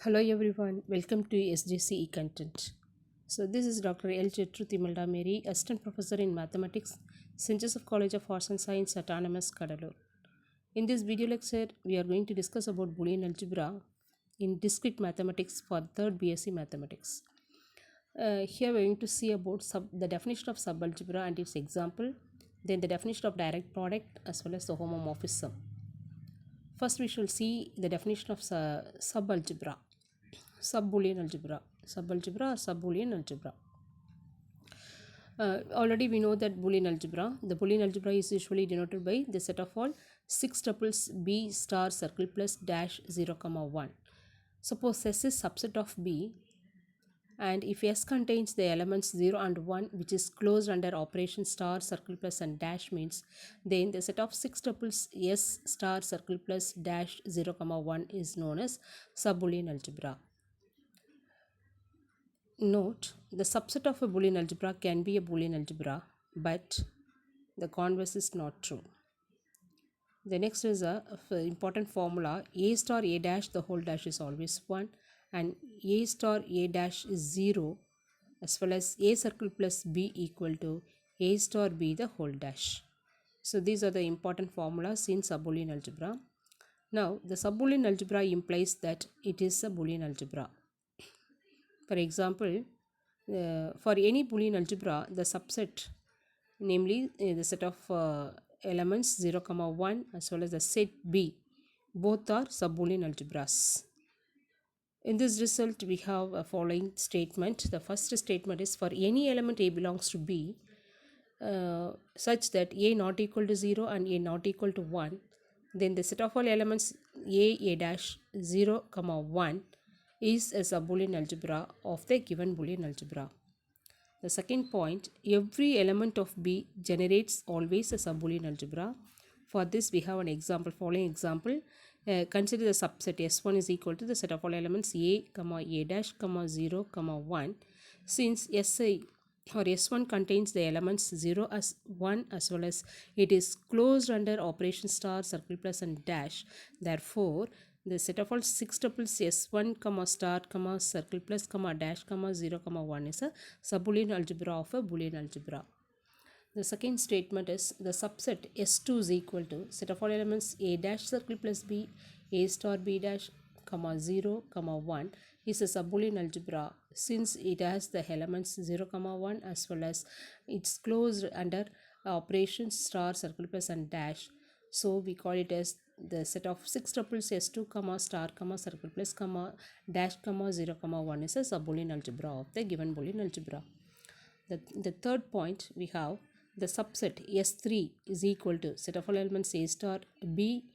Hello everyone, welcome to SJCE content. So this is Dr. Jethruth Emelda Mary, Assistant Professor in Mathematics, St.Joseph College of Arts and Science, Autonomous, Cuddalore. In this video lecture, we are going to discuss about Boolean algebra in discrete mathematics for 3rd BSc Mathematics. Here we are going to see about the definition of subalgebra and its example, then the definition of direct product as well as the homomorphism. First, we shall see the definition of subalgebra. Sub-Boolean algebra. Subalgebra or sub-Boolean algebra. Already we know that Boolean algebra. The Boolean algebra is usually denoted by the set of all 6 tuples B star circle plus dash 0 comma 1. Suppose S is subset of B, and if S contains the elements 0 and 1 which is closed under operation star circle plus and dash means, then the set of 6 tuples S star circle plus dash 0 comma 1 is known as sub-Boolean algebra. Note, the subset of a Boolean algebra can be a Boolean algebra, but the converse is not true. The next is a important formula: A star A dash the whole dash is always 1 and A star A dash is 0, as well as A circle plus B equal to A star B the whole dash. So these are the important formulas in sub-Boolean algebra. Now the sub-Boolean algebra implies that it is a Boolean algebra. For example, for any Boolean algebra, the subset, namely the set of elements 0, 1 as well as the set B, both are sub-Boolean algebras. In this result, we have a following statement. The first statement is for any element A belongs to B such that A not equal to 0 and A not equal to 1, then the set of all elements A dash 0, 1 is a sub-Boolean algebra of the given Boolean algebra. The second point, every element of B generates always a sub-Boolean algebra. For this we have an example, following example. Consider the subset S1 is equal to the set of all elements A, A dash, 0, 1. Since Si or S1 contains the elements 0 as 1 as well as it is closed under operation star, circle plus and dash, therefore the set of all 6 tuples S1, star, circle plus, dash, 0, 1 is a sub-Boolean algebra of a Boolean algebra. The second statement is the subset S2 is equal to set of all elements A dash circle plus B, A star B dash, 0, 1 is a sub-Boolean algebra since it has the elements 0, 1 as well as it's closed under operation star, circle plus and dash. So we call it as the set of 6 tuples S2, star, circle plus, dash, 0, 1 is a sub-Boolean algebra of the given Boolean algebra. The third point, we have the subset S3 is equal to set of all elements A star B,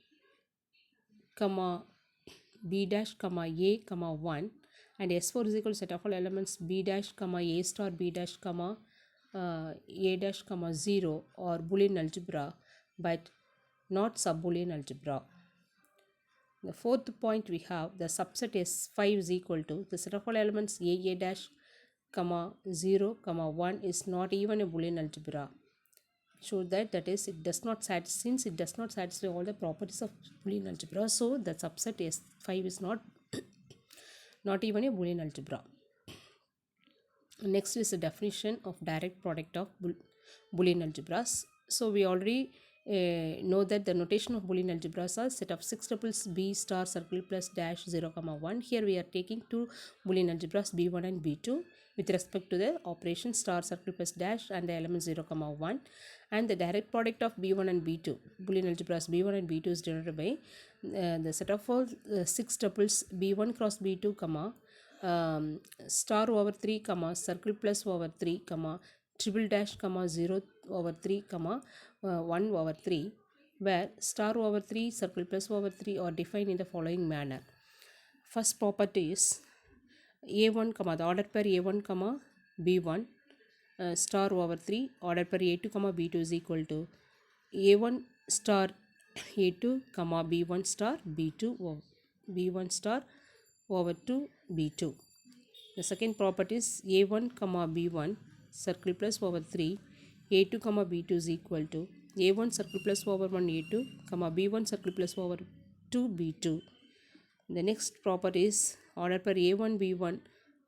B dash, A, 1, and S4 is equal to set of all elements B dash, A star B dash, A dash, 0 or Boolean algebra, but not sub-Boolean algebra. The fourth point, we have the subset S5 is equal to the set of all elements A dash, 0, 1 is not even a Boolean algebra. Show that is it does not satisfy, since it does not satisfy all the properties of Boolean algebra, so the subset S5 is not even a Boolean algebra. Next is the definition of direct product of Boolean algebras. So we already know that the notation of Boolean algebras are set of 6 tuples B star circle plus dash 0, 1. Here we are taking two Boolean algebras B1 and B2 with respect to the operation star circle plus dash and the element 0, 1, and the direct product of B1 and B2 Boolean algebras B1 and B2 is denoted by the set of all 6 tuples B1 cross B2, star over 3, circle plus over 3, triple dash, 0 over 3, 1 over 3, where star over 3, circle plus over 3 are defined in the following manner. First property is A1, the order pair A1, B1, star over 3, order pair A2, B2 is equal to A1 star A2, B1 star B2, B1 star over 2 B2. The second property is A1, B1, circle plus over 3, A2, B2 is equal to A1 circle plus over 1 A2, B1 circle plus over 2 B2. The next property is order per a1 b1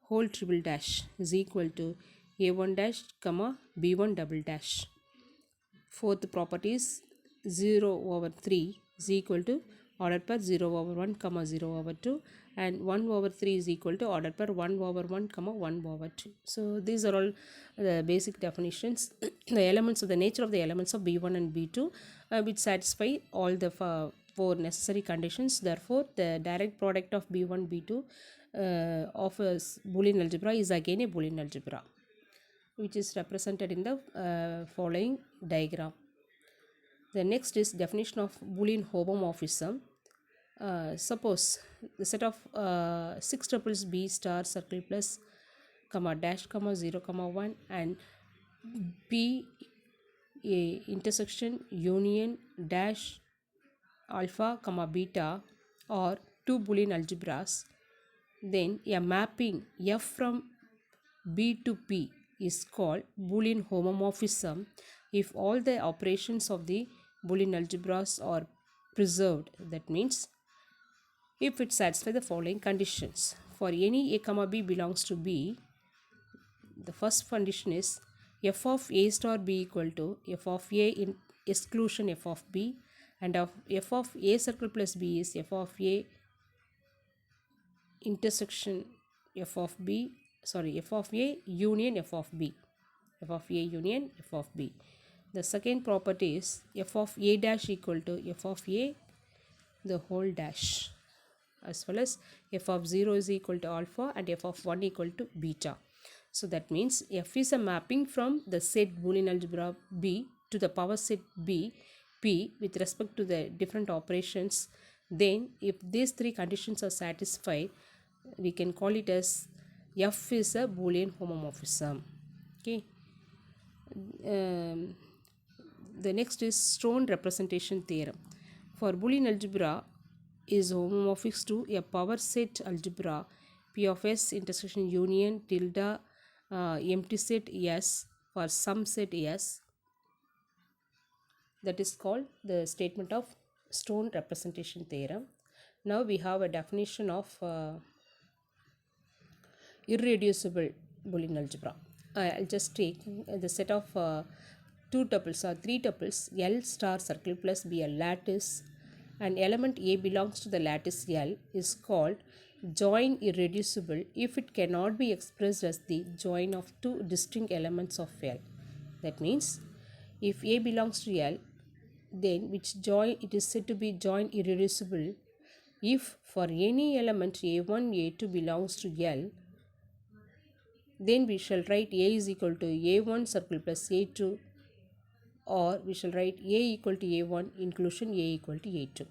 whole triple dash is equal to a1 dash comma b1 double dash. Fourth property is 0 over 3 is equal to order per 0 over 1 comma 0 over 2, and 1 over 3 is equal to order per 1 over 1 comma 1 over 2. So these are all the basic definitions. The elements of the nature of the elements of b1 and b2 which satisfy all the four necessary conditions. Therefore the direct product of b1 b2 of a Boolean algebra is again a Boolean algebra, which is represented in the following diagram. The next is definition of Boolean homomorphism. Suppose the set of 6 tuples b star circle plus comma dash comma 0 comma 1 and b a intersection union dash alpha comma beta or two Boolean algebras, then a mapping f from b to p is called Boolean homomorphism if all the operations of the Boolean algebras are preserved. That means if it satisfies the following conditions. For any a comma b belongs to b, the first condition is f of a star b equal to f of a in exclusion f of b, and f of a circle plus b is f of a intersection f of b, f of a union f of b, f of a union f of b. The second property is f of a dash equal to f of a the whole dash, as well as f of 0 is equal to alpha and f of 1 equal to beta. So that means f is a mapping from the set Boolean algebra b to the power set b p with respect to the different operations. Then if these three conditions are satisfied, we can call it as f is a Boolean homomorphism. Okay. The next is Stone representation theorem. For Boolean algebra is homomorphic to a power set algebra p of s intersection union tilde empty set s for some set s. That is called the statement of Stone representation theorem. Now we have a definition of irreducible Boolean algebra. I'll just take the set of 2 tuples or 3 tuples L star circle plus be a lattice, and element A belongs to the lattice L is called join irreducible if it cannot be expressed as the join of two distinct elements of L. That means if A belongs to L, then which join it is said to be join irreducible if for any element A1 A2 belongs to L, then we shall write A is equal to A1 circle plus A2, or we shall write A equal to A1 inclusion A equal to A2.